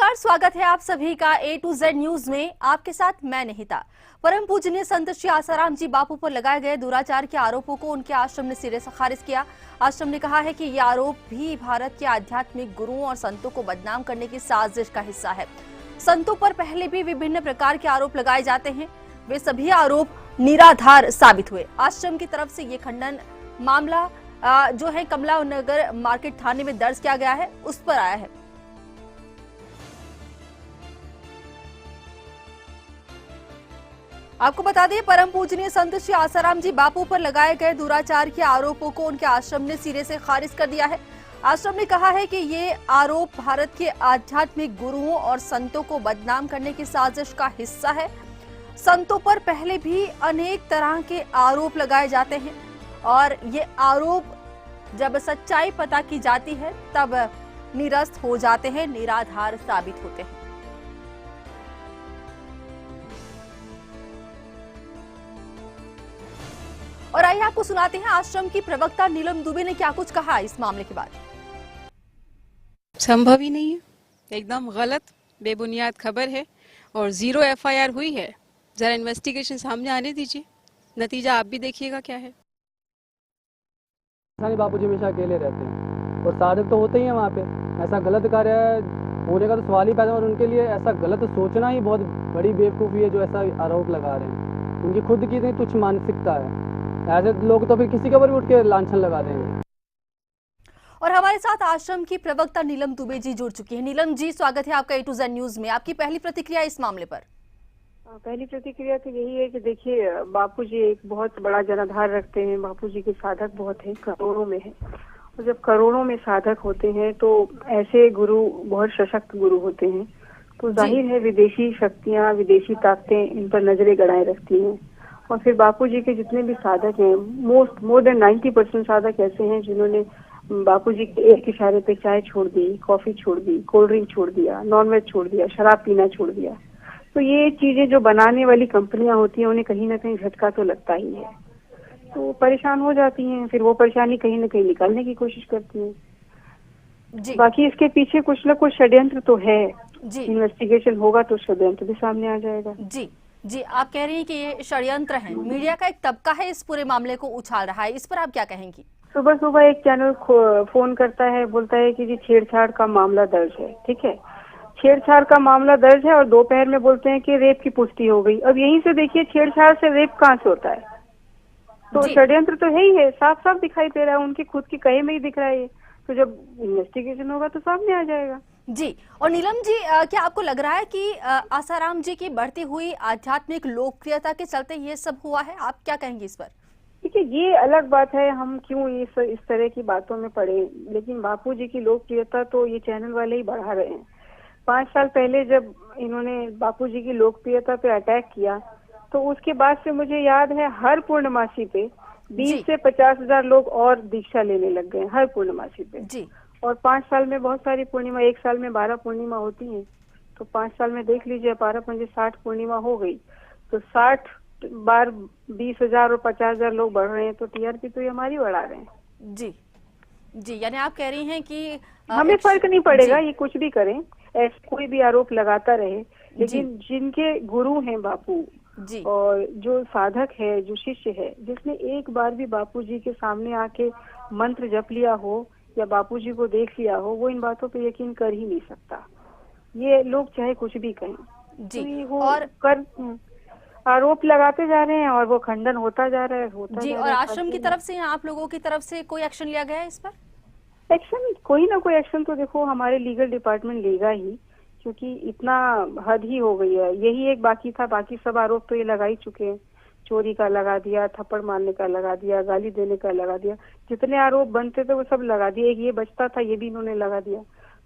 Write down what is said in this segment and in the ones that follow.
नमस्कार, स्वागत है आप सभी का A to Z न्यूज में। आपके साथ मैं निहिता। परम पूजनीय संत श्री आसाराम जी बापू पर लगाए गए दुराचार के आरोपों को उनके आश्रम ने सिरे से खारिज किया। आश्रम ने कहा है कि ये आरोप भी भारत के आध्यात्मिक गुरुओं और संतों को बदनाम करने की साजिश का हिस्सा है। संतों पर पहले भी विभिन्न प्रकार के आरोप लगाए जाते हैं, वे सभी आरोप निराधार साबित हुए। आश्रम की तरफ से ये खंडन मामला जो है कमला नगर मार्केट थाने में दर्ज किया गया है, उस पर आया है। आपको बता दें, परम पूजनीय संत श्री आसाराम जी बापू पर लगाए गए दुराचार के आरोपों को उनके आश्रम ने सिरे से खारिज कर दिया है। आश्रम ने कहा है कि ये आरोप भारत के आध्यात्मिक गुरुओं और संतों को बदनाम करने की साजिश का हिस्सा है। संतों पर पहले भी अनेक तरह के आरोप लगाए जाते हैं और ये आरोप जब सच्चाई पता की जाती है तब निरस्त हो जाते हैं, निराधार साबित होते हैं। और आइए आपको सुनाते हैं आश्रम की प्रवक्ता नीलम दुबे ने क्या कुछ कहा इस मामले के बाद। संभव ही नहीं है, एकदम गलत बेबुनियाद खबर है और 0 FIR हुई है। जरा इन्वेस्टिगेशन सामने आने दीजिए, नतीजा आप भी देखिएगा क्या है। बापूजी हमेशा अकेले रहते हैं और साधक तो होते ही हैं वहाँ पे। ऐसा गलत कार्य होने का तो सवाल ही पैदा, और उनके लिए ऐसा गलत सोचना ही बहुत बड़ी बेवकूफ़ी है जो ऐसा आरोप लगा रहे हैं। उनकी खुद की इतनी तुच्छ मानसिकता है। ऐसे लोग तो फिर किसी के ऊपर भी उठ के लांछन लगा देंगे। और हमारे साथ आश्रम की प्रवक्ता नीलम दुबे जी जुड़ चुकी है। नीलम जी, स्वागत है आपका A to Z न्यूज में। आपकी पहली प्रतिक्रिया इस मामले पर। पहली प्रतिक्रिया तो यही है कि देखिए, बापूजी एक बहुत बड़ा जनाधार रखते हैं। बापूजी के साधक बहुत हैं, करोड़ों में है। और जब करोड़ों में साधक होते हैं तो ऐसे गुरु बहुत सशक्त गुरु होते हैं, तो जाहिर है विदेशी शक्तियाँ, विदेशी ताकतें इन पर नजरें गड़ाए रखती हैं। और फिर बापूजी के जितने भी साधक हैं, मोर देन 90% साधक ऐसे हैं जिन्होंने बापूजी के एक इशारे पे चाय छोड़ दी, कॉफी छोड़ दी, कोल्ड ड्रिंक छोड़ दिया, नॉनवेज छोड़ दिया, शराब पीना छोड़ दिया। तो ये चीजें जो बनाने वाली कंपनियां होती हैं, उन्हें कहीं ना कहीं झटका तो लगता ही है, तो परेशान हो जाती हैं। फिर वो परेशानी कहीं ना कहीं निकालने की कोशिश करती हैं। बाकी इसके पीछे कुछ ना कुछ षड्यंत्र तो है। इन्वेस्टिगेशन होगा तो षड्यंत्र भी सामने आ जाएगा। जी, आप कह रही हैं कि ये षड्यंत्र है। मीडिया का एक तबका है इस पूरे मामले को उछाल रहा है, इस पर आप क्या कहेंगी? सुबह सुबह एक चैनल फोन करता है, बोलता है कि जी छेड़छाड़ का मामला दर्ज है। ठीक है, छेड़छाड़ का मामला दर्ज है और दोपहर में बोलते हैं कि रेप की पुष्टि हो गई। अब यहीं से देखिए, छेड़छाड़ से रेप कहाँ से होता है? तो षड्यंत्र तो है ही है, साफ साफ दिखाई दे रहा है, उनकी खुद की कहे में ही दिख रहा है। तो जब इन्वेस्टिगेशन होगा तो सामने आ जाएगा। जी, और नीलम जी, क्या आपको लग रहा है कि आसाराम जी की बढ़ती हुई आध्यात्मिक लोकप्रियता के चलते ये सब हुआ है? आप क्या कहेंगे इस पर? देखिए, ये अलग बात है, हम क्यों इस तरह की बातों में पड़े, लेकिन बापूजी की लोकप्रियता तो ये चैनल वाले ही बढ़ा रहे हैं। 5 साल पहले जब इन्होंने बापूजी की लोकप्रियता पे अटैक किया, तो उसके बाद से मुझे याद है हर पूर्णमासी पे 20 से 50,000 लोग और दीक्षा लेने लग गए हर पूर्णमासी पे। और 5 साल में बहुत सारी पूर्णिमा, एक साल में 12 पूर्णिमा होती हैं, तो 5 साल में देख लीजिए 12 60 पूर्णिमा हो गई। तो 60 बार 20,000 और 50,000 लोग बढ़ रहे हैं, तो TRP तो ये हमारी बढ़ा रहे हैं। जी, यानी आप कह रही हैं कि हमें फर्क नहीं पड़ेगा, ये कुछ भी करें, ऐसे कोई भी आरोप लगाता रहे, लेकिन जिनके गुरु हैं बापू और जो साधक है, जो शिष्य है, जिसने एक बार भी बापूजी के सामने आके मंत्र जप लिया हो या बापूजी को देख लिया हो, वो इन बातों पे यकीन कर ही नहीं सकता। ये लोग चाहे कुछ भी कहें, और आरोप लगाते जा रहे हैं और वो खंडन होता जा रहा है, और आश्रम की तरफ से या आप लोगों की तरफ से कोई एक्शन लिया गया है इस पर? एक्शन, कोई ना कोई एक्शन तो देखो हमारे लीगल डिपार्टमेंट लेगा ही, क्योंकि इतना हद ही हो गई है। यही एक बाकी था, बाकी सब आरोप तो ये लगा ही चुके हैं। चोरी का लगा दिया, थप्पड़ मारने का लगा दिया, गाली देने का लगा दिया, जितने आरोप बनते थे वो सब लगा दिए। एक ये बचता था, ये भी इन्होंने लगा दिया।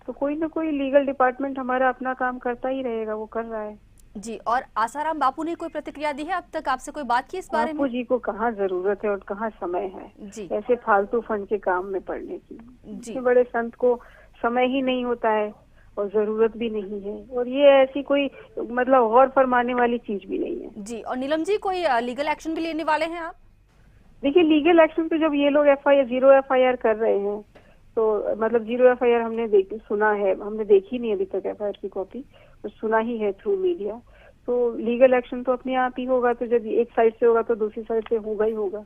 तो कोई ना कोई लीगल डिपार्टमेंट हमारा अपना काम करता ही रहेगा, वो कर रहा है। जी, और आसाराम बापू ने कोई प्रतिक्रिया दी है अब तक? आपसे कोई बात की इस बारे में? बापू जी को कहाँ जरूरत है और कहाँ समय है ऐसे फालतू फंड के काम में पड़ने की। इतने बड़े संत को समय ही नहीं होता है और जरूरत भी नहीं है, और ये ऐसी कोई मतलब गौर फरमाने वाली चीज भी नहीं है। जी, और नीलम जी, कोई लीगल एक्शन भी लेने वाले हैं आप? देखिए, लीगल एक्शन तो जब ये लोग 0 FIR कर रहे हैं, तो मतलब 0 एफआईआर हमने सुना है, हमने देखी नहीं अभी तक एफआईआर की कॉपी, तो सुना ही है थ्रू मीडिया। तो लीगल एक्शन तो अपने आप ही होगा, तो जब एक साइड से होगा तो दूसरी साइड से होगा ही होगा।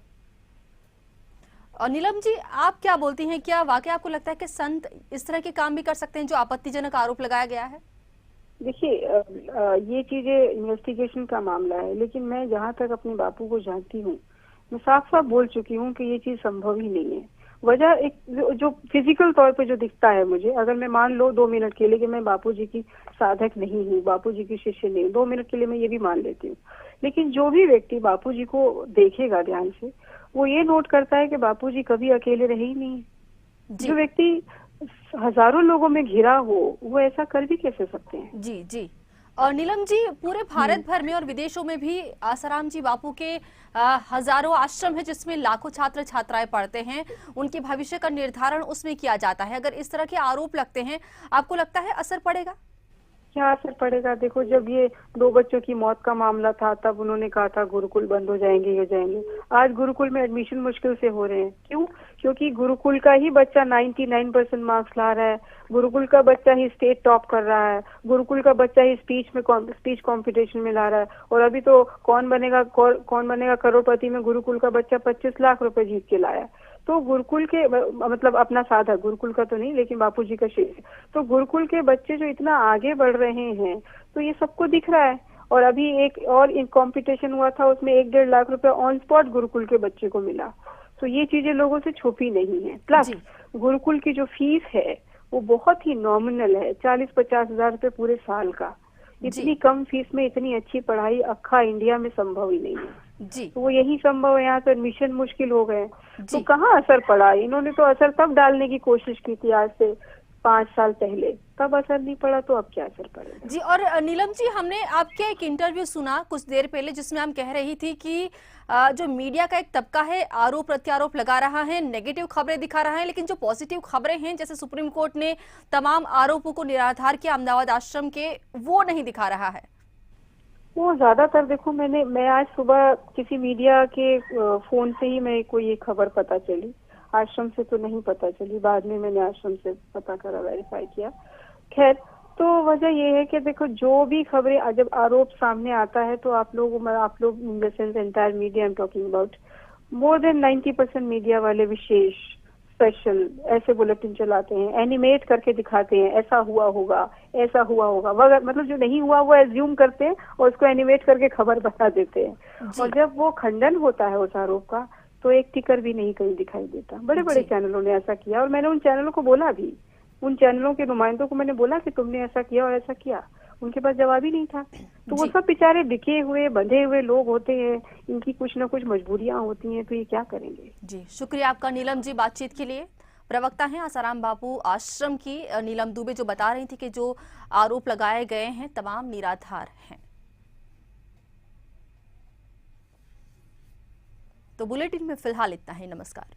और नीलम जी, आप क्या बोलती हैं, क्या वाकई आपको लगता है कि संत इस तरह के काम भी कर सकते हैं जो आपत्तिजनक आरोप लगाया गया है? देखिए, ये चीजें इन्वेस्टिगेशन का मामला है, लेकिन मैं जहाँ तक अपने बापू को जानती हूँ, मैं साफ साफ बोल चुकी हूँ कि ये चीज संभव ही नहीं है। वजह एक जो फिजिकल तौर पे जो दिखता है मुझे, अगर मैं मान लो 2 मिनट के लिए कि मैं बापू जी की साधक नहीं हूँ, बापू जी की शिष्य नहीं हूँ, 2 मिनट के लिए मैं ये भी मान लेती हूँ, लेकिन जो भी व्यक्ति बापू जी को देखेगा ध्यान से, वो ये नोट करता है कि बापू जी कभी अकेले रहे ही नहीं। जी जो व्यक्ति हजारों लोगों में घिरा हो, वो ऐसा कर भी कैसे सकते हैं? जी जी। और नीलम जी, पूरे भारत भर में और विदेशों में भी आसाराम जी बापू के हजारों आश्रम है जिसमें लाखों छात्र छात्राएं पढ़ते हैं, उनके भविष्य का निर्धारण उसमें किया जाता है। अगर इस तरह के आरोप लगते हैं, आपको लगता है असर पड़ेगा? क्या असर पड़ेगा? देखो, जब ये 2 बच्चों की मौत का मामला था, तब उन्होंने कहा था गुरुकुल बंद हो जाएंगे, हो जाएंगे। आज गुरुकुल में एडमिशन मुश्किल से हो रहे हैं। क्यों? क्योंकि गुरुकुल का ही बच्चा 99% मार्क्स ला रहा है, गुरुकुल का बच्चा ही स्टेट टॉप कर रहा है, गुरुकुल का बच्चा ही स्पीच कंपटीशन में ला रहा है। और अभी तो कौन बनेगा करोड़पति में गुरुकुल का बच्चा 25 लाख रुपए जीत के लाया। तो गुरुकुल के मतलब अपना साधक, गुरुकुल का तो नहीं लेकिन बापूजी का शिष्य, तो गुरुकुल के बच्चे जो इतना आगे बढ़ रहे हैं, तो ये सबको दिख रहा है। और अभी एक और कंपटीशन हुआ था, उसमें 1-1.5 लाख रुपए ऑन स्पॉट गुरुकुल के बच्चे को मिला। तो ये चीजें लोगों से छुपी नहीं है। प्लस गुरुकुल की जो फीस है वो बहुत ही नॉमिनल है, 40-50 हजार रुपए पूरे साल का। इतनी कम फीस में इतनी अच्छी पढ़ाई अक्खा इंडिया में संभव ही नहीं है जी। तो वो यही संभव है, यहाँ तो एडमिशन मुश्किल हो गए। तो कहाँ असर पड़ा? इन्होंने तो असर तब डालने की कोशिश की थी, आज से 5 साल पहले, तब असर नहीं पड़ा, तो अब क्या असर पड़ेगा? जी। और नीलम जी, हमने आपके एक इंटरव्यू सुना कुछ देर पहले जिसमें हम कह रही थी कि जो मीडिया का एक तबका है आरोप प्रत्यारोप लगा रहा है, नेगेटिव खबरें दिखा रहा है, लेकिन जो पॉजिटिव खबरें हैं, जैसे सुप्रीम कोर्ट ने तमाम आरोपों को निराधार किया अहमदाबाद आश्रम के, वो नहीं दिखा रहा है। वो ज्यादातर देखो, मैं आज सुबह किसी मीडिया के फोन से ही मेरे को ये खबर पता चली, आश्रम से तो नहीं पता चली, बाद में मैंने आश्रम से पता करा, वेरीफाई किया। खैर, तो वजह ये है कि देखो, जो भी खबरें जब आरोप सामने आता है तो आप लोग in the sense entire media, I am talking about more than 90% media वाले विशेष स्पेशल ऐसे बुलेटिन चलाते हैं, एनिमेट करके दिखाते हैं, ऐसा हुआ होगा, ऐसा हुआ होगा, मतलब जो नहीं हुआ वो एज्यूम करते हैं और उसको एनिमेट करके खबर बता देते हैं। और जब वो खंडन होता है उस आरोप का, तो एक टिकर भी नहीं कहीं दिखाई देता। बड़े बड़े चैनलों ने ऐसा किया, और मैंने उन चैनलों को बोला भी, उन चैनलों के नुमाइंदों को मैंने बोला कि तुमने ऐसा किया और ऐसा किया, उनके पास जवाब ही नहीं था। तो वो सब बेचारे बिके हुए बंधे हुए लोग होते हैं, इनकी कुछ ना कुछ मजबूरियां होती हैं, तो ये क्या करेंगे? जी, शुक्रिया आपका नीलम जी बातचीत के लिए। प्रवक्ता हैं आसाराम बापू आश्रम की नीलम दुबे, जो बता रही थी कि जो आरोप लगाए गए हैं तमाम निराधार हैं। तो बुलेटिन में फिलहाल इतना ही। नमस्कार।